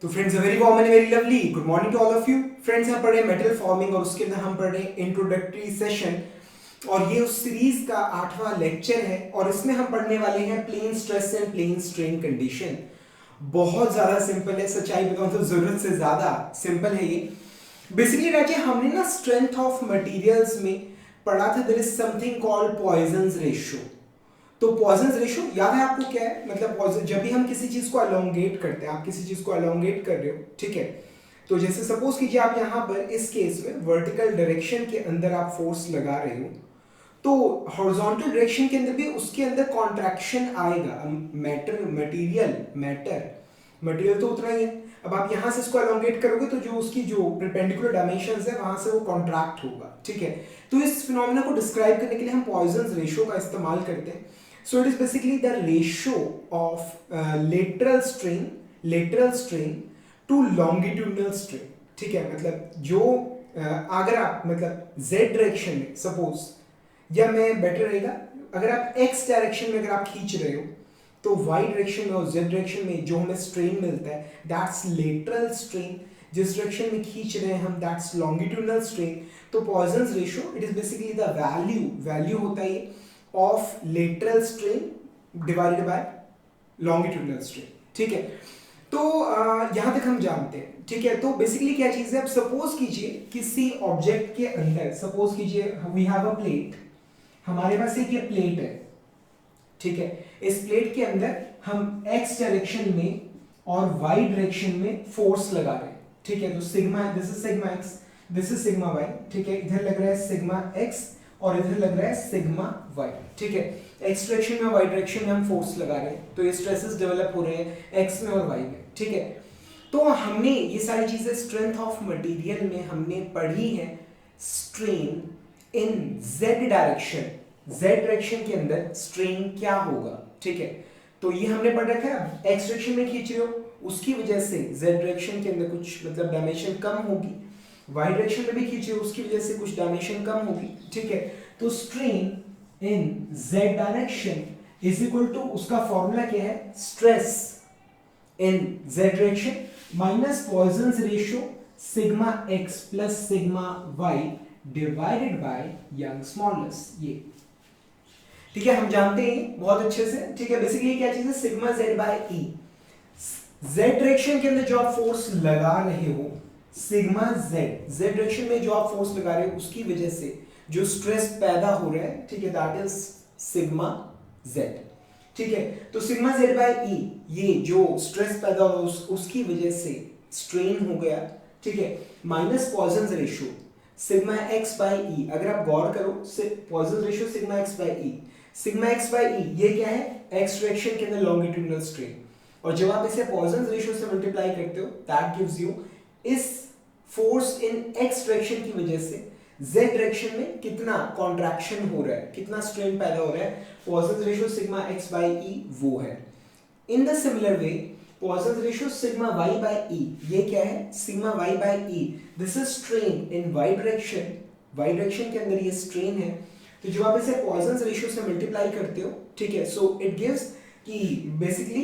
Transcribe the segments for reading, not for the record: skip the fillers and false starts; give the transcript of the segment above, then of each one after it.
तो friends very warm and very lovely good morning to all of you friends. हम पढ़ रहे हैं मेटल फॉर्मिंग और उसके अंदर हम पढ़ रहे हैं इंट्रोडक्टरी सेशन और ये उस सीरीज का 8वां लेक्चर है और इसमें हम पढ़ने वाले हैं plane stress and plane strain condition. बहुत ज्यादा सिंपल है, सच्चाई बताऊं तो जरूरत से ज्यादा सिंपल है ये। बेसिकली राजे हमने ना स्ट्रेंथ ऑफ मटेरियल्स में पढ़ा था there is something called Poisson's ratio. तो पॉइजन्स रेशियो याद है आपको क्या है? मतलब पॉइजन जब भी हम किसी चीज को अलोंगेट करते हैं, आप किसी चीज को अलोंगेट कर रहे हो, ठीक है, तो जैसे सपोज कीजिए आप यहाँ पर इस केस में वर्टिकल डायरेक्शन के अंदर आप फोर्स लगा रहे हो, तो हॉरिजॉन्टल डायरेक्शन के अंदर भी उसके अंदर कॉन्ट्रैक्शन आएगा। मटेरियल तो उतना ही है। अब आप यहाँ से इसको अलोंगेट करोगे तो जो उसकी जो परपेंडिकुलर डायमेंशंस है वहां से वो कॉन्ट्रैक्ट होगा, ठीक है। तो इस फिनोमेना को डिस्क्राइब करने के लिए हम पॉइजन्स रेशियो का इस्तेमाल करते हैं। So it is basically the ratio of lateral strain to longitudinal strain, ठीक है। मतलब जो अगर आप मतलब z डायरेक्शन में सपोज, या मैं बेटर रहेगा अगर आप x डायरेक्शन में अगर आप खींच रहे हो तो y डायरेक्शन में और z डायरेक्शन में जो हमें स्ट्रेन मिलता है दैट्स लेटरल स्ट्रेन। जिस डायरेक्शन में खींच रहे हैं हम दैट्स लॉन्गिट्यूडिनल स्ट्रेन। तो Poisson's ratio it is basically the value होता है of lateral strain divided by longitudinal strain, ठीक है। तो यहां तक हम जानते हैं, ठीक है। तो बेसिकली क्या चीज है, अब सपोज कीजिए किसी ऑब्जेक्ट के अंदर, सपोज कीजिए वी हैव अ प्लेट, हमारे पास एक ये प्लेट है, ठीक है। इस प्लेट के अंदर हम x डायरेक्शन में और y डायरेक्शन में फोर्स लगा रहे हैं, ठीक है। तो sigma, this is sigma x, this is sigma y, ठीक है। इधर लग रहा है सिग्मा x और इधर लग रहा है सिग्मा y, ठीक है। x डायरेक्शन में y डायरेक्शन में हम फोर्स लगा रहे हैं तो ये स्ट्रेसेस डेवलप हो रहे हैं x में और y में, ठीक है। तो हमने ये सारी चीजें स्ट्रेंथ ऑफ मटेरियल में हमने पढ़ी है। स्ट्रेन इन z डायरेक्शन के अंदर स्ट्रेन क्या होगा, ठीक है। तो ये हमने पढ़ रखा है। x डायरेक्शन में खींच रहे हो उसकी वजह से z डायरेक्शन के अंदर कुछ मतलब डायमेंशन कम होगी, y डायरेक्शन में भी खींचे उसकी वजह से कुछ डायमेंशन कम होगी, ठीक है। तो strain in z direction is equal to, उसका फॉर्मूला क्या है, stress in z direction minus Poisson's ratio sigma x plus sigma y divided by Young's modulus. ये ठीक है, हम जानते हैं बहुत अच्छे से, ठीक है। बेसिकली क्या चीज है, sigma z by e। z direction के अंदर जो आप फोर्स लगा रहे हो, सिग्मा z डायरेक्शन में जो आप फोर्स लगा रहे हो उसकी वजह से जो स्ट्रेस पैदा हो रहा है, ठीक है, दैट इज सिग्मा z, ठीक है। तो सिग्मा z बाय e, ये जो स्ट्रेस पैदा हो रहा है उसकी वजह से स्ट्रेन हो गया, ठीक है, minus Poisson's ratio sigma x by e। अगर आप गौर करो Poisson's ratio sigma x by e, sigma x by e ये क्या है, x डायरेक्शन के अंदर लॉन्गिट्यूडिनल स्ट्रेन, और जब आप इसे पॉइजन्स रेशियो से मल्टीप्लाई करते हो दैट गिव्स यू इस फोर्स इन x डायरेक्शन की वजह से z डायरेक्शन में कितना कॉन्ट्रैक्शन हो रहा है, कितना स्ट्रेन पैदा हो रहा है, Poisson's ratio sigma x by e वो है। In the similar way Poisson's ratio sigma y by e, ये क्या है, sigma y by e, this is strain in y direction के अंदर ये स्ट्रेन है। तो जब आप इसे पॉइजन्स रेशियो से मल्टीप्लाई करते हो, ठीक है, सो इट गिव्स कि बेसिकली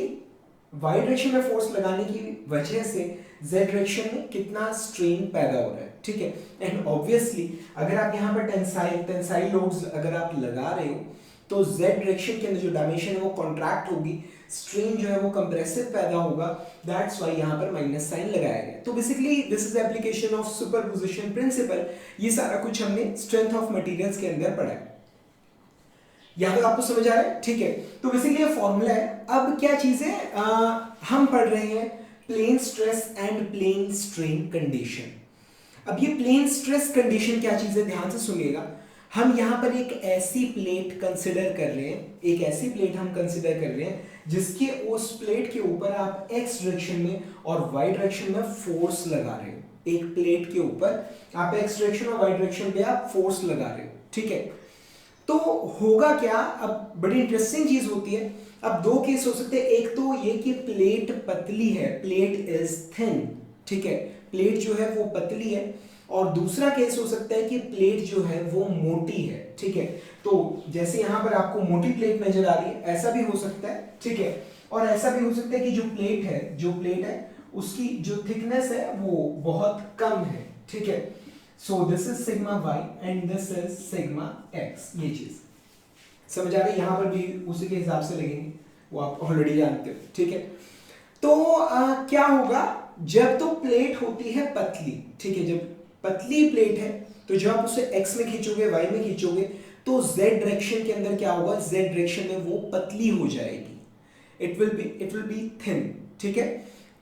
y डायरेक्शन में फोर्स लगाने की वजह से z डायरेक्शन में कितना स्ट्रेन पैदा हो रहा है, ठीक है। एंड ऑब्वियसली अगर आप यहाँ पर टेंसाइल लोड्स अगर आप लगा रहे हो तो z डायरेक्शन के अंदर जो डायमेंशन है वो कॉन्ट्रैक्ट होगी, स्ट्रेन जो है वो कंप्रेसिव पैदा होगा, दैट्स व्हाई यहाँ पर माइनस साइन लगाया गया। तो basically this is application of superposition principle. ये सारा कुछ हमने स्ट्रेंथ ऑफ मटेरियल्स के अंदर पढ़ा है। यहाँ तक आपको समझ आ रहा है, ठीक है। तो बेसिकली ये फॉर्मूला है। अब क्या चीज है, हम पढ़ रहे हैं plane stress and plane strain condition. अब ये प्लेन स्ट्रेस कंडीशन क्या चीज है, ध्यान से सुनिएगा। हम यहाँ पर एक ऐसी प्लेट कंसिडर कर रहे हैं, एक ऐसी प्लेट हम कंसिडर कर रहे हैं जिसके उस प्लेट के ऊपर आप x डायरेक्शन में और y डायरेक्शन में फोर्स लगा रहे हो। एक प्लेट के ऊपर आप x डायरेक्शन और y डायरेक्शन पे आप फोर्स लगा रहे हो, ठीक है। तो होगा क्या, अब बड़ी इंटरेस्टिंग चीज होती है। अब दो केस हो सकते हैं, एक तो ये कि प्लेट पतली है, प्लेट इज थिन, ठीक है, प्लेट जो है वो पतली है, और दूसरा केस हो सकता है कि प्लेट जो है वो मोटी है, ठीक है। तो जैसे यहाँ पर आपको मोटी प्लेट नजर आ रही है, ऐसा भी हो सकता है, ठीक है। और ऐसा भी हो सकता है कि जो प्लेट है उसकी जो थिकनेस है वो बहुत कम है, ठीक है। So this is sigma y and this is sigma x, ये चीज समझ आ रही है। यहां पर भी उसी के हिसाब से लगेंगे, वो आप ऑलरेडी जानते हो, ठीक है। तो क्या होगा जब तो प्लेट होती है पतली, ठीक है, जब पतली प्लेट है तो जब आप उसे एक्स में खींचोगे वाई में खींचोगे तो जेड डायरेक्शन के अंदर क्या होगा, जेड डायरेक्शन में वो पतली हो जाएगी, इट विल बी थिन, ठीक है।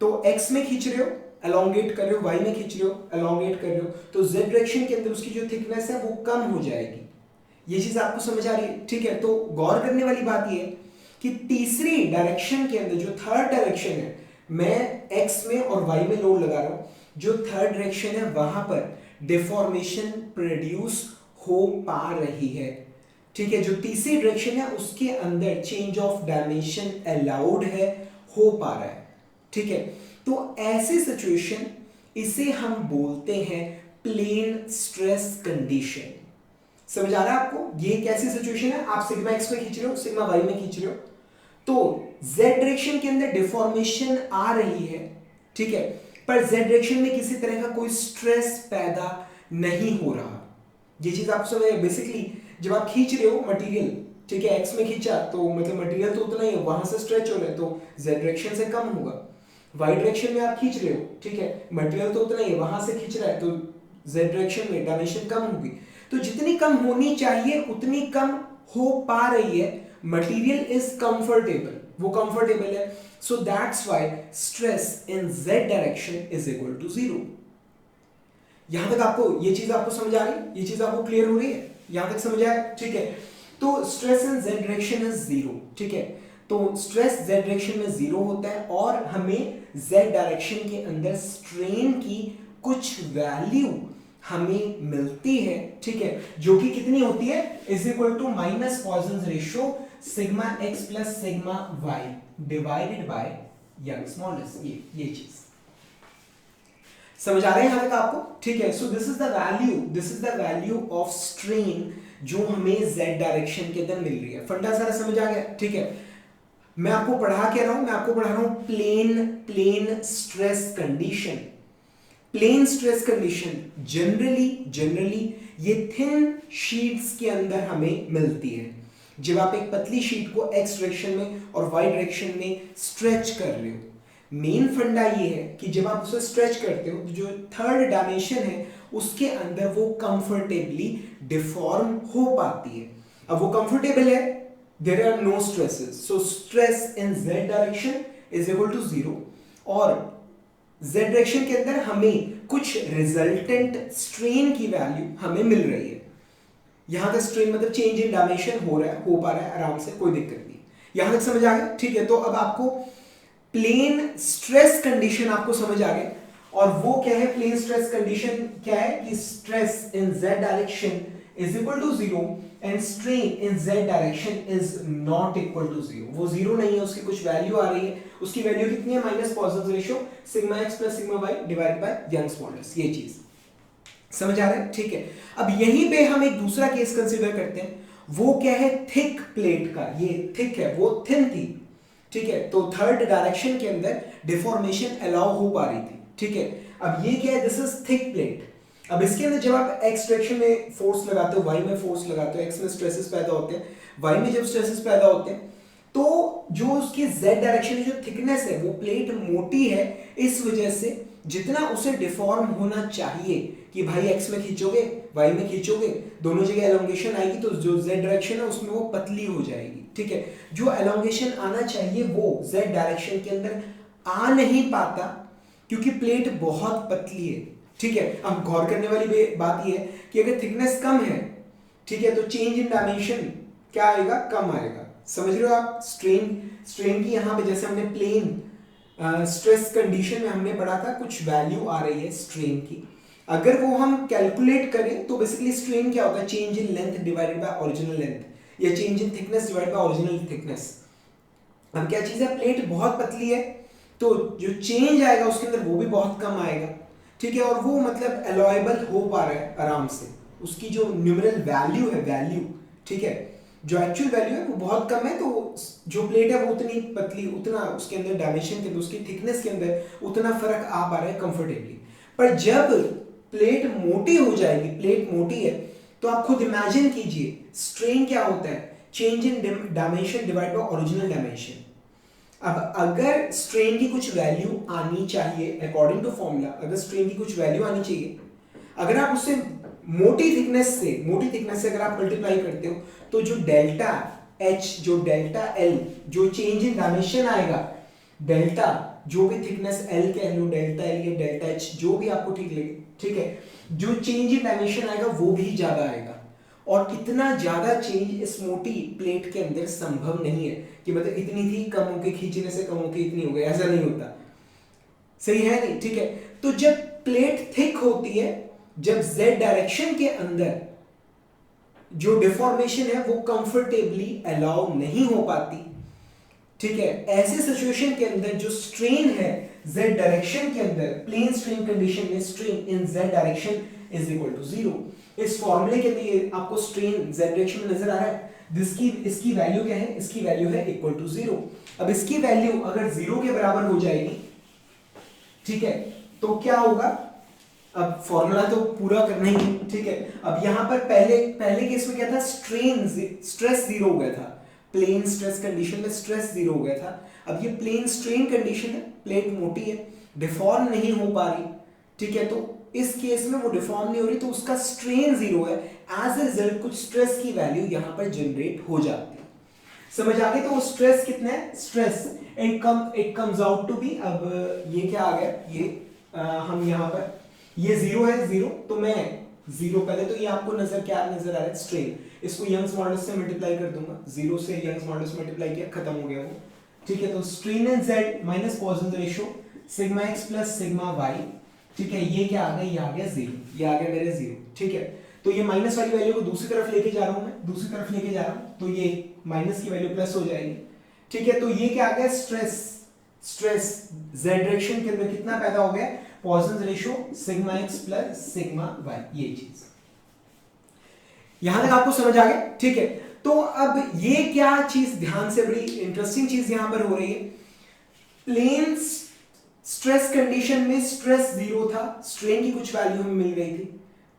तो एक्स में खींच रहे हो एलोंगेट कर रहे हो, वाई में खींच रहे हो एलोंगेट कर रहे हो, तो जेड डायरेक्शन के अंदर उसकी जो थिकनेस है वो कम हो जाएगी। ये चीज आपको समझ आ रही है, ठीक है। तो गौर करने वाली बात ये है कि तीसरी डायरेक्शन के अंदर जो थर्ड डायरेक्शन है, मैं एक्स में और वाई में लोड लगा रहा हूं, जो थर्ड डायरेक्शन है वहां पर डिफॉर्मेशन प्रोड्यूस हो पा रही है, ठीक है। जो तीसरी डायरेक्शन है उसके अंदर चेंज ऑफ डायमेंशन अलाउड है, हो पा रहा है, ठीक है। तो ऐसी सिचुएशन, इसे हम बोलते हैं प्लेन स्ट्रेस कंडीशन। समझ आ रहा है आपको, ये कैसी सिचुएशन है, आप सिग्मा एक्स में खींच रहे हो सिग्मा वाई में खींच रहे हो, तो जेड डायरेक्शन के अंदर डिफॉर्मेशन आ रही है, ठीक है, पर जेड डायरेक्शन में किसी तरह का कोई स्ट्रेस पैदा नहीं हो रहा। ये चीज आप समझ, बेसिकली जब आप खींच रहे हो मटेरियल, ठीक है, एक्स में खींचा तो मतलब मटेरियल तो उतना ही है, वहां से स्ट्रेच हो रहा है तो जेड डायरेक्शन से कम होगा। वाई डायरेक्शन में आप खींच रहे हो, ठीक है, मटेरियल तो उतना ही है, वहां से खींच रहा है तो जेड डायरेक्शन में डायमेंशन कम होगी। तो जितनी कम होनी चाहिए उतनी कम हो पा रही है, मटेरियल इज कंफर्टेबल, वो कंफर्टेबल है, so that's why stress in z direction is equal to 0। यहां तक आपको ये चीज आपको समझ आ रही है, ये चीज आपको क्लियर हो रही है, यहां तक समझ आया, ठीक है। तो stress in z direction is 0, ठीक है। तो स्ट्रेस जेड डायरेक्शन में 0 होता है और हमें जेड डायरेक्शन के अंदर स्ट्रेन की कुछ वैल्यू हमें मिलती है, ठीक है, जो कि कितनी होती है, is equal to minus Poisson ratio sigma x plus sigma y divided by Young's modulus. ये चीज समझ आ रहा है यहां तक आपको, ठीक है। So this is the value of strain जो हमें जेड डायरेक्शन के अंदर मिल रही है। फंडा सारा समझ आ गया, ठीक है। मैं आपको पढ़ा क्या रहा हूं, मैं आपको पढ़ा रहा हूं plane stress condition. Plane stress condition generally ये थिन शीट्स के अंदर हमें मिलती है। जब आप एक पतली शीट को एक्स डायरेक्शन में और वाई डायरेक्शन में स्ट्रेच कर रहे हो, मेन फंडा ये है कि जब आप उसे स्ट्रेच करते हो तो जो थर्ड डायमेंशन है उसके अंदर वो कंफर्टेबली डिफॉर्म हो पाती है। अब वो कंफर्टेबल है, there are no stresses, so stress in z direction is equal to 0 और जेड डायरेक्शन के अंदर हमें कुछ रिजल्टेंट स्ट्रेन की वैल्यू हमें मिल रही है। यहां तक स्ट्रेन मतलब चेंज इन डायमेंशन हो पा रहा है आराम से, कोई दिक्कत नहीं। यहां तक समझ आ गया, ठीक है। तो अब आपको प्लेन स्ट्रेस कंडीशन आपको समझ आ गया, और वो क्या है, प्लेन स्ट्रेस कंडीशन क्या है कि stress in z direction is equal to 0 and strain in z direction is not equal to 0। वो 0 नहीं है, उसकी कुछ वैल्यू आ रही है, उसकी वैल्यू कितनी है, minus Poisson ratio sigma x plus sigma y divided by Young's modulus. ये चीज समझ आ रहा है, ठीक है। अब यहीं पे हम एक दूसरा केस कंसीडर करते हैं, वो क्या है, थिक प्लेट का। ये थिक है, वो थिन थी, ठीक है। तो थर्ड डायरेक्शन के अंदर डिफॉर्मेशन अलाउ हो पा रही थी, ठीक है। अब ये क्या है, दिस इज थिक प्लेट। अब इसके अंदर जब आप एक्स डायरेक्शन में फोर्स लगाते हो, वाई में फोर्स लगाते हो, एक्स में स्ट्रेसेस पैदा होते हैं, वाई में जब स्ट्रेसेस पैदा होते हैं, तो जो उसकी जेड डायरेक्शन में जो थिकनेस है वो प्लेट मोटी है, इस वजह से जितना उसे डिफॉर्म होना चाहिए कि भाई एक्स में खींचोगे वाई में खींचोगे दोनों जगह एलोंगेशन आएगी, तो जो जेड डायरेक्शन है उसमें वो पतली हो जाएगी, ठीक है। जो एलोंगेशन आना चाहिए वो जेड डायरेक्शन के अंदर आ नहीं पाता क्योंकि प्लेट बहुत पतली है, ठीक है। अब गौर करने वाली बात यह है कि अगर थिकनेस कम है, ठीक है, तो चेंज इन डायमेंशन क्या आएगा, कम आएगा। समझ रहे हो आप, स्ट्रेन की यहां पे जैसे हमने प्लेन स्ट्रेस कंडीशन में हमने पढ़ा था, कुछ वैल्यू आ रही है स्ट्रेन की, अगर वो हम कैलकुलेट करें तो बेसिकली स्ट्रेन क्या होता है, change in length divided by original length या change in thickness divided by original thickness. अब क्या चीज है, प्लेट बहुत पतली है तो जो चेंज आएगा उसके अंदर वो भी बहुत कम आएगा, ठीक है, और वो मतलब एलॉयबल हो पा रहा है आराम से, उसकी जो न्यूमेरल वैल्यू है, वैल्यू, ठीक है, जो एक्चुअल वैल्यू है वो बहुत कम है, तो जो प्लेट है वो उतनी पतली, उतना उसके अंदर डायमेंशन के अंदर, उसकी थिकनेस के अंदर उतना फर्क आ पा रहा है कंफर्टेबली। पर जब प्लेट मोटी हो जाएगी, प्लेट मोटी है, तो आप खुद इमेजिन कीजिए स्ट्रेन क्या होता है, change in dimension divide by original dimension. अब अगर स्ट्रेन की कुछ वैल्यू आनी चाहिए अकॉर्डिंग टू फॉर्मूला, अगर स्ट्रेन की कुछ वैल्यू आनी चाहिए, अगर आप उससे मोटी थिकनेस से अगर आप मल्टीप्लाई करते हो, तो जो डेल्टा एच, जो डेल्टा एल, जो चेंज इन डायमेंशन आएगा, डेल्टा जो भी थिकनेस एल कह लो, डेल्टा एल या डेल्टा एच, जो भी आपको ठीक लगे, ठीक है, जो चेंज इन डायमेंशन आएगा वो भी ज्यादा आएगा। और इतना ज्यादा चेंज इस मोटी प्लेट के अंदर संभव नहीं है कि मतलब इतनी थी, कम होके खींचने से कम होके इतनी हो गई, ऐसा नहीं होता, सही है नहीं, ठीक है। तो जब प्लेट थिक होती है, जब z डायरेक्शन के अंदर जो डिफॉर्मेशन है वो कंफर्टेबली अलाउ नहीं हो पाती, ठीक है, ऐसे सिचुएशन के अंदर जो स्ट्रेन है z डायरेक्शन के अंदर, प्लेन स्ट्रेन कंडीशन में strain in z direction is equal to 0। इस फॉर्मूले के लिए आपको स्ट्रेन z डायरेक्शन में नजर आ रहा है, इसकी वैल्यू क्या है, इसकी वैल्यू है इक्वल टू 0। अब इसकी वैल्यू अगर 0 के बराबर हो जाएगी, ठीक है, तो क्या होगा, अब फॉर्मूला तो पूरा करना ही है, ठीक है। अब यहां पर पहले केस में क्या था, स्ट्रेस 0 हो गया था, प्लेन स्ट्रेस कंडीशन में स्ट्रेस 0 हो गया था। अब ये प्लेन स्ट्रेन कंडीशन है, प्लेट मोटी है, डिफॉर्म नहीं हो पा रही, ठीक है, तो इस केस में वो डिफॉर्म नहीं हो रही, तो उसका स्ट्रेन 0 है, एज ए रिजल्ट कुछ स्ट्रेस की वैल्यू यहां पर जनरेट हो जाती है। समझ आ गया, तो वो स्ट्रेस कितना है, stress it comes out to be, अब ये क्या आ गया, ये हम यहां पर ये 0 है, 0, तो मैं 0 पहले तो ये आपको क्या नजर आ रहा है, स्ट्रेन, इसको यंग्स मॉडुलस से मल्टीप्लाई कर दूंगा, 0 से यंग्स मॉडुलस मल्टीप्लाई किया, खत्म हो गया वो, ठीक है। तो strain in z minus Poisson ratio sigma x plus sigma y, ठीक है, ये क्या आ गया, ये आ गया 0, ये आ गया मेरे 0, ठीक है। तो ये माइनस वाली वैल्यू को दूसरी तरफ लेके जा रहा हूं मैं, दूसरी तरफ लेके जा रहा हूं, तो ये माइनस की वैल्यू प्लस हो जाएगी, ठीक है। तो ये क्या आ गया, स्ट्रेस z डायरेक्शन के अंदर कितना पैदा हो गया, Poisson ratio sigma x plus sigma y, ये चीज यहां तक आपको समझ आ गया, ठीक है। तो अब ये क्या चीज, ध्यान से, बड़ी इंटरेस्टिंग चीज यहां पर हो रही है, प्लेन स्ट्रेस कंडीशन में स्ट्रेस 0 था, स्ट्रेन की कुछ वैल्यू हमें मिल गई थी,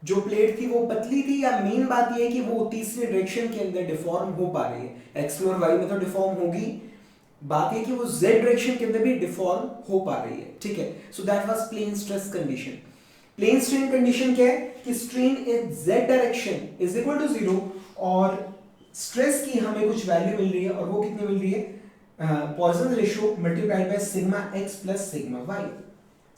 जो प्लेट थी वो पतली थी, या मेन बात ये है कि वो तीसरे डायरेक्शन के अंदर डिफॉर्म हो पा रही है, एक्स में और वाई में तो डिफॉर्म होगी, बात ये कि वो z डायरेक्शन के अंदर भी डिफॉर्म हो पा रही है, ठीक है। So that was plane stress condition. Plane strain condition क्या है कि strain in z direction is equal to 0, और स्ट्रेस की हमें कुछ वैल्यू मिल रही है, और वो कितनी मिल रही है, Poisson ratio multiplied by sigma x plus sigma y।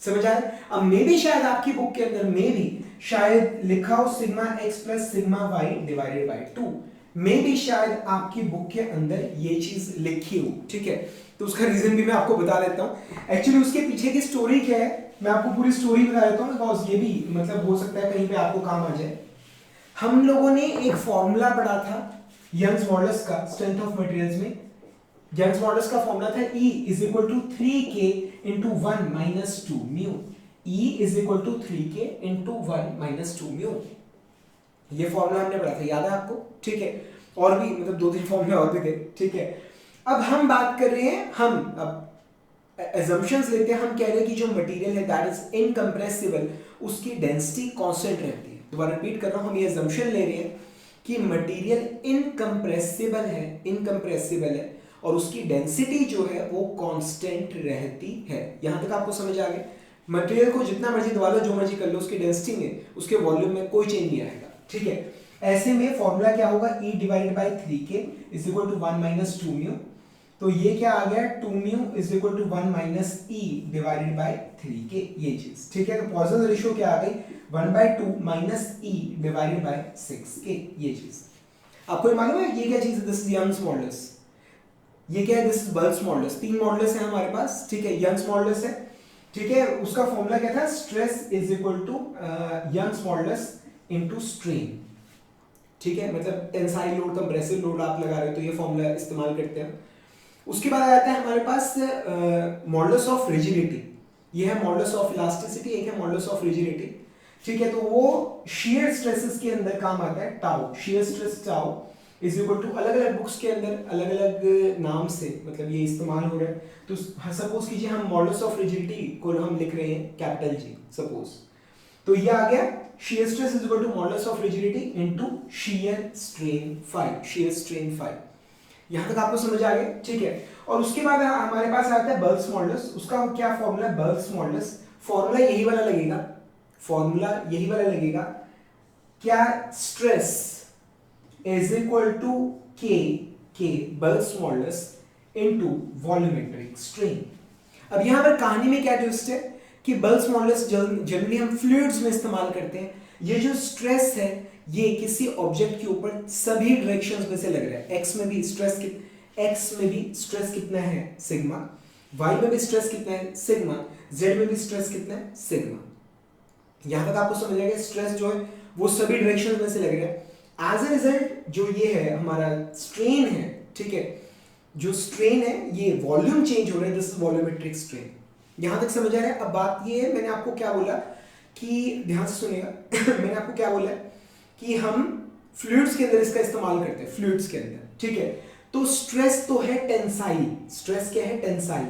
समझ आया। अब मे भी शायद आपकी बुक के अंदर मे भी शायद लिखा हो sigma x plus sigma y divided bye 2, मे भी शायद आपकी बुक के अंदर ये चीज लिखी हो, ठीक है। तो उसका रीजन भी मैं आपको बता देता हूँ, एक्चुअली उसके पीछे की स्टोरी क्या है, मैं आपको पूरी स्टोरी बता देता हूँ, बिकॉज ये भी मतलब हो सकता है कहीं पे आपको काम आ जाए। हम लोगों ने एक फॉर्मूला पढ़ा था यंग्स मॉडुलस का, स्ट्रेंथ ऑफ मटेरियल्स में। यंग्स मॉडुलस का फॉर्मूला था E is equal to 3k into 1 minus 2 mu, E is equal to 3k into 1 minus 2 mu, ये फॉर्मूला हमने पढ़ा था, याद है आपको, ठीक है। और भी मतलब 2-3 फॉर्मूले और भी थे, ठीक है। अब हम बात कर रहे हैं, हम अब assumptions लेते हैं, हम कह रहे हैं कि जो मटेरियल है दैट इज इनकम्प्रेसिबल, उसकी डेंसिटी कांस्टेंट रहती है। दोबारा रिपीट कर रहा हूं, हम ये assumption ले रहे हैं कि मटेरियल इनकम्प्रेसिबल है और उसकी डेंसिटी जो है वो कांस्टेंट रहती है। यहां तक आपको समझ आ गया। मटेरियल को जितना मर्जी दबा लो, जो मर्जी कर लो, उसकी डेंसिटी में, उसके वॉल्यूम में कोई चेंज नहीं आएगा, ठीक है। ऐसे में फॉर्मूला क्या होगा, E divided by 3k is equal to 1 minus 2 mu, तो ये क्या आ गया, 2 mu is equal to 1 minus E divided by 3k, ये चीज, ठीक है। तो पॉइसन रेशियो क्या आ गई, 1/2 minus E divided bye 6k, ये चीज आपको मालूम है। ये क्या चीज है, दिस इज यंग्स मॉडुलस, ये क्या है, this is balls modulus. 3 modulus है हमारे पास, ठीक है। यंग्स मॉडुलस है, ठीक है, उसका फॉर्मूला क्या था, stress is equal to Young's modulus into strain, ठीक है। मतलब टेंसाइल लोड, कंप्रेसिव लोड आप लगा रहे हो तो ये फॉर्मूला इस्तेमाल करते हैं। उसके बाद आता है हमारे पास मॉडुलस ऑफ रिजिडिटी, ये है मॉडुलस ऑफ इलास्टिसिटी, एक है मॉडुलस ऑफ रिजिडिटी, ठीक है। तो वो शियर स्ट्रेसेस के अंदर काम आता है, tau, shear stress tau, is equal to, अलग अलग बुक्स के अंदर अलग अलग नाम से मतलब ये इस्तेमाल हो रहा है। तो सपोज कीजिए हम मॉडुलस ऑफ रिजिडिटी को हम लिख रहे हैं कैपिटल जी सपोज, तो ये आ गया shear stress is equal to modulus of rigidity into shear strain phi, shear strain phi। यहां तक आपको समझ आ गया, ठीक है। और उसके बाद हमारे पास आता है बल्स मॉडुलस, उसका क्या फॉर्मूला है बल्स मॉडुलस, फॉर्मूला यही वाला लगेगा, फॉर्मूला यही वाला लगेगा, क्या स्ट्रेस इज इक्वल टू के balls modulus into volumetric strain. अब यहां पर कहानी में क्या ट्विस्ट है कि बल्स मॉडुलस जनरली हम फ्लूइड्स में इस्तेमाल करते हैं। ये जो स्ट्रेस है ये किसी ऑब्जेक्ट के ऊपर सभी डायरेक्शंस में से लग रहा है। एक्स में भी स्ट्रेस कितना है सिग्मा, वाई में भी स्ट्रेस कितना है सिग्मा, जेड में भी स्ट्रेस कितना है सिग्मा। यहां तक आपको समझ आएगा, स्ट्रेस जो है वो सभी डायरेक्शंस में से लग रहा है। एज ए रिजल्ट जो ये है हमारा स्ट्रेन है, ठीक है, जो स्ट्रेन है ये वॉल्यूम चेंज हो रहा है, दिस इज वॉल्यूमेट्रिक स्ट्रेन। यहां तक समझ आ रहा है। अब बात ये है, मैंने आपको क्या बोला कि ध्यान से सुनिएगा मैंने आपको क्या बोला कि हम फ्लूइड्स के अंदर इसका इस्तेमाल करते हैं, फ्लूइड्स के अंदर, ठीक है। तो स्ट्रेस तो है टेंसाइल, स्ट्रेस क्या है टेंसाइल,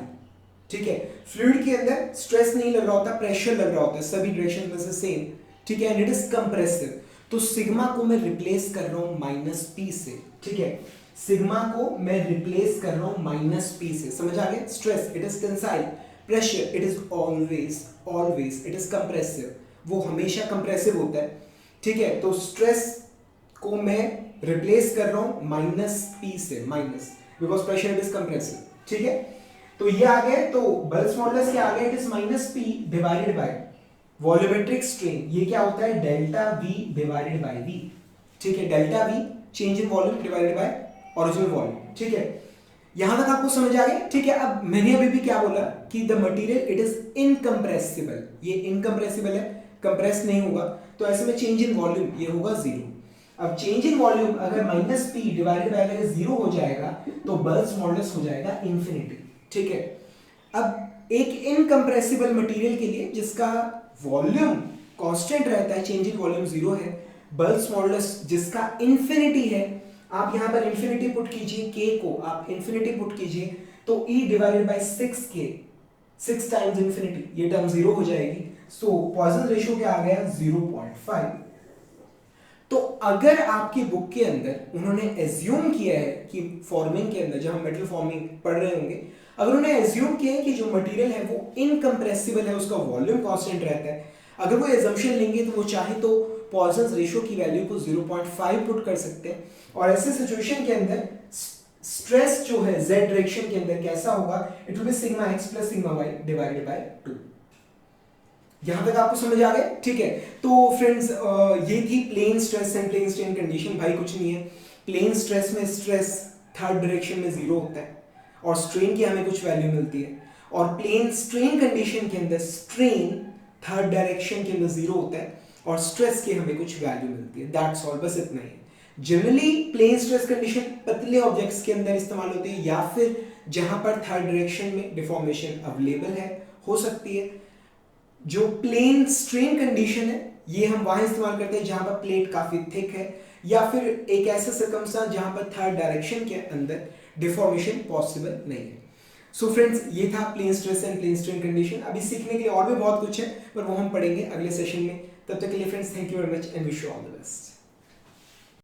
ठीक है। फ्लूइड के अंदर स्ट्रेस नहीं लग रहा होता, प्रेशर लग रहा होता है सभी डायरेक्शन में से सेम, ठीक है, एंड इट इज कंप्रेसिव। तो सिग्मा को मैं रिप्लेस कर रहा हूं माइनस पी से, ठीक है, सिग्मा को मैं रिप्लेस कर रहा हूं माइनस पी से, समझ आ गया। Stress it is tensile, pressure it is always it is compressive, वो हमेशा कंप्रेसिव होता है, ठीक है। तो स्ट्रेस को मैं रिप्लेस कर रहा हूं माइनस पी से, minus, because pressure it is compressive, ठीक है। तो ये आ गया, तो बल्स मॉडुलस क्या आ गया, it is minus P divided by volumetric strain, ये क्या होता है delta V divided by V, ठीक है, delta V change in volume divided by original volume, ठीक है। यहां तक आपको समझ आ गया, ठीक है। अब मैंने अभी भी क्या बोला कि the material it is incompressible, ये इनकंप्रेसिबल है, कंप्रेस नहीं होगा, तो ऐसे में चेंज इन वॉल्यूम ये होगा जीरो। अब चेंज इन वॉल्यूम अगर माइनस पी डिवाइडेड बाय अगर जीरो हो जाएगा तो बल्स मॉडुलस हो जाएगा इंफिनिटी, ठीक है। अब एक इनकंप्रेसिबल मटेरियल के लिए जिसका वॉल्यूम कांस्टेंट रहता है, चेंज इन वॉल्यूम जीरो है, बल्स मॉडुलस जिसका इंफिनिटी है, आप यहां पर इंफिनिटी पुट कीजिए, k को आप इंफिनिटी पुट कीजिए, तो e divided bye 6k, 6 times infinity, ये टर्म जीरो हो जाएगी। सो पॉइसन रेशियो क्या आ गया 0.5। तो अगर आपकी बुक के अंदर उन्होंने एज्यूम किया है कि फॉर्मिंग के अंदर जब हम मेटल फॉर्मिंग पढ़ रहे होंगे, अगर उन्होंने एज्यूम किया है कि जो मटेरियल है वो इनकंप्रेसिबल है, उसका वॉल्यूम कांस्टेंट रहता है, अगर वो एजम्पशन लेंगे तो वो चाहे तो पॉइसन रेशियो की वैल्यू को 0.5 पुट कर सकते हैं। और ऐसे सिचुएशन के अंदर स्ट्रेस जो है z डायरेक्शन के अंदर कैसा होगा, it will be sigma x plus sigma y divided bye 2। यहां तक आपको समझ आ गया, ठीक है। तो फ्रेंड्स ये थी plane stress and plane strain condition. भाई कुछ नहीं है, प्लेन स्ट्रेस में स्ट्रेस थर्ड डायरेक्शन में जीरो होता है और स्ट्रेन की हमें कुछ वैल्यू मिलती है, और प्लेन स्ट्रेन कंडीशन के अंदर स्ट्रेन थर्ड डायरेक्शन के अंदर जीरो होता है और स्ट्रेस की हमें कुछ वैल्यू मिलती है, दैट्स ऑल, बस इतना ही। जनरली प्लेन स्ट्रेस कंडीशन पतले ऑब्जेक्ट्स के अंदर इस्तेमाल होती है या फिर जहां पर थर्ड डायरेक्शन में डिफॉर्मेशन अवेलेबल है, हो सकती है। जो प्लेन स्ट्रेन कंडीशन है ये हम वहां इस्तेमाल करते हैं जहां पर प्लेट काफी थिक है या फिर एक ऐसा सर्कमस्टेंस जहां पर थर्ड डायरेक्शन के अंदर डिफॉर्मेशन पॉसिबल नहीं है। सो फ्रेंड्स ये था plane stress and plane strain condition. अभी सीखने के लिए और भी बहुत कुछ है पर वो हम पढ़ेंगे अगले सेशन में। तब तक के लिए friends thank you very much and wish you all the best.